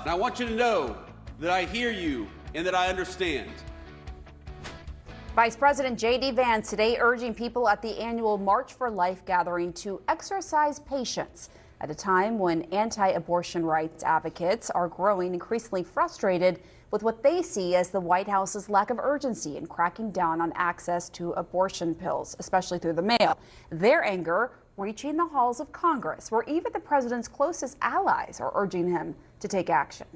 And I want you to know that I hear you and that I understand. Vice President J.D. Vance today urging people at the annual March for Life gathering to exercise patience at a time when anti-abortion rights advocates are growing increasingly frustrated with what they see as the White House's lack of urgency in cracking down on access to abortion pills, especially through the mail. Their anger reaching the halls of Congress, where even the president's closest allies are urging him to take action.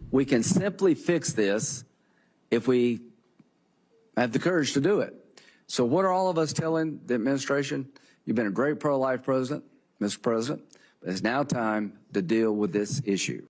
We can simply fix this if we have the courage to do it. So what are all of us telling the administration? You've been a great pro-life president, Mr. President, but it's now time to deal with this issue.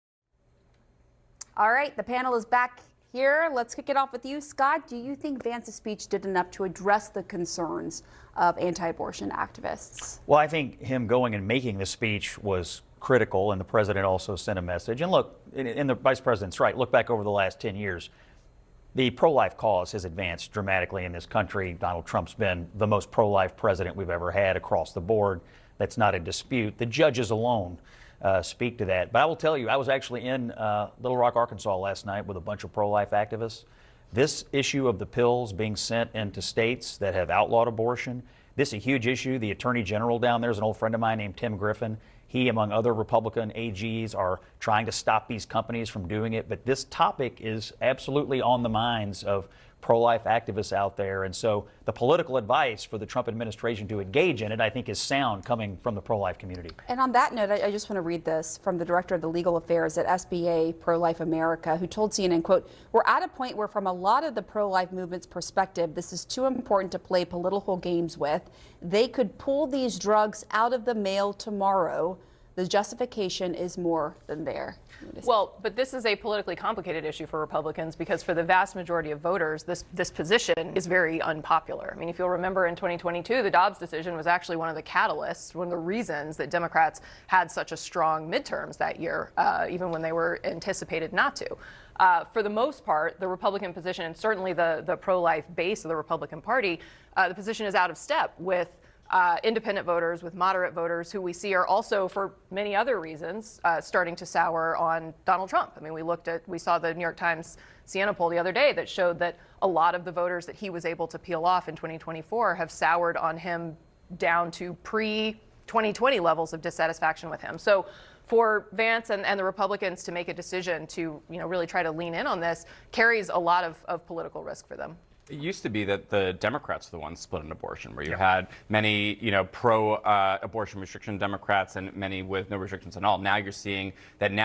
All right, the panel is back here. Let's kick it off with you, Scott. Do you think Vance's speech did enough to address the concerns of anti-abortion activists? Well, I think him going and making the speech was critical, and the president also sent a message. And look, and the vice president's right. Look back over the last 10 years. The pro-life cause has advanced dramatically in this country. Donald Trump's been the most pro-life president we've ever had across the board. That's not a dispute. The judges alone speak to that. But I will tell you, I was actually in Little Rock, Arkansas last night with a bunch of pro-life activists. This issue of the pills being sent into states that have outlawed abortion, this is a huge issue. The attorney general down there is an old friend of mine named Tim Griffin. He, among other Republican AGs, are trying to stop these companies from doing it. But this topic is absolutely on the minds of pro-life activists out there. And so the political advice for the Trump administration to engage in it, I think, is sound coming from the pro-life community. And on that note, I just want to read this from the director of the legal affairs at SBA Pro-Life America, who told CNN, quote, "We're at a point where from a lot of the pro-life movement's perspective, this is too important to play political games with. They could pull these drugs out of the mail tomorrow. The justification is more than there." Well, but this is a politically complicated issue for Republicans because for the vast majority of voters, this position is very unpopular. I mean, if you'll remember in 2022, the Dobbs decision was actually one of the catalysts, one of the reasons that Democrats had such a strong midterms that year, even when they were anticipated not to. For the most part, the Republican position, and certainly the pro-life base of the Republican Party, the position is out of step with independent voters, with moderate voters, who we see are also, for many other reasons, starting to sour on Donald Trump. I mean, we saw the New York Times Siena poll the other day that showed that a lot of the voters that he was able to peel off in 2024 have soured on him down to pre-2020 levels of dissatisfaction with him. So for Vance and the Republicans to make a decision to, really try to lean in on this carries a lot of political risk for them. It used to be that the Democrats were the ones split on abortion, where you had many, pro-abortion restriction Democrats and many with no restrictions at all. Now you're seeing that now